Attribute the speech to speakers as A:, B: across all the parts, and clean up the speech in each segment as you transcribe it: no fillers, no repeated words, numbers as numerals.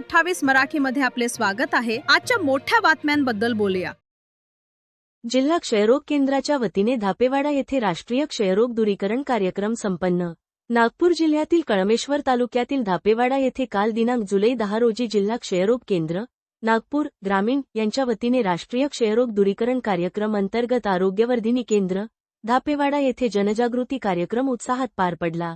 A: 28 मराठीमध्ये आपले स्वागत आहे। आजच्या मोठ्या बातम्यांबद्दल बोलूया।
B: जिल्हा क्षयरोग केंद्राच्या वतीने धापेवाडा येथे राष्ट्रीय क्षयरोग दूरीकरण कार्यक्रम संपन्न। नागपूर जिल्ह्यातील कळमेश्वर तालुक्यातील धापेवाडा येथे काल दिनांक जुलै 10 रोजी जिल्हा क्षयरोग केंद्र नागपूर ग्रामीण यांच्या वतीने राष्ट्रीय क्षयरोग दूरीकरण कार्यक्रम अंतर्गत आरोग्यवर्धिनी केंद्र धापेवाडा येथे जनजागृती कार्यक्रम उत्साहात पार पडला।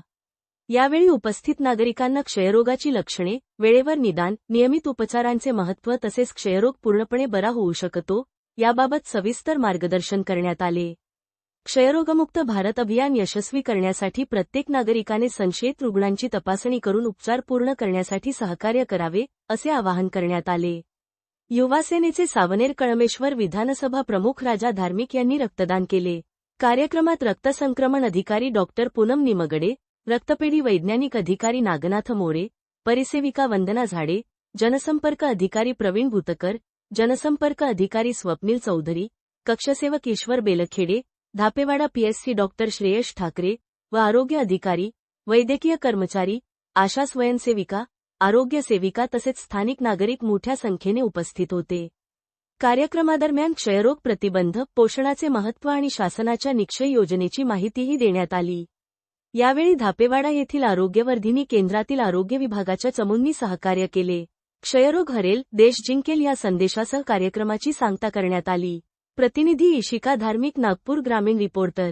B: यावेळी उपस्थित नागरिकांना क्षयरोगाची लक्षणे, वेळेवर निदान, नियमित उपचारांचे महत्त्व तसेच क्षयरोग पूर्णपणे बरा होऊ शकतो याबाबत सविस्तर मार्गदर्शन करण्यात आले। क्षयरोगमुक्त भारत अभियान यशस्वी करण्यासाठी प्रत्येक नागरिकाने संशयित रुग्णांची तपासणी करून उपचार पूर्ण करण्यासाठी सहकार्य करावे, असे आवाहन करण्यात आले। युवासेनेचे सावनेर कळमेश्वर विधानसभा प्रमुख राजा धार्मिक यांनी रक्तदान केले। कार्यक्रमात रक्तसंक्रमण अधिकारी डॉक्टर पूनम निमगडे, रक्तपेढी वैज्ञानिक अधिकारी नागनाथ मोरे, परिसेविका वंदना झाडे, जनसंपर्क अधिकारी प्रवीण भूतकर, जनसंपर्क अधिकारी स्वप्नील चौधरी, कक्षसेवक ईश्वर बेलखेडे, धापेवाडा पीएससी डॉक्टर श्रेयश ठाकरे व आरोग्य अधिकारी, वैद्यकीय कर्मचारी, आशा स्वयंसेविका, आरोग्य सेविका तसेच स्थानिक नागरिक मोठ्या संख्येने उपस्थित होते। कार्यक्रमादरम्यान क्षयरोग प्रतिबंध, पोषणाचे महत्त्व आणि शासनाच्या निक्षय योजनेची माहितीही देण्यात आली। यावेळी धापेवाडा येथील आरोग्यवर्धिनी केंद्रातील आरोग्य विभागाच्या चमूंनी सहकार्य केले। क्षयरोग हरेल, देश जिंकेल या संदेशासह कार्यक्रमाची सांगता करण्यात आली। प्रतिनिधी इशिका धार्मिक, नागपूर ग्रामीण रिपोर्टर।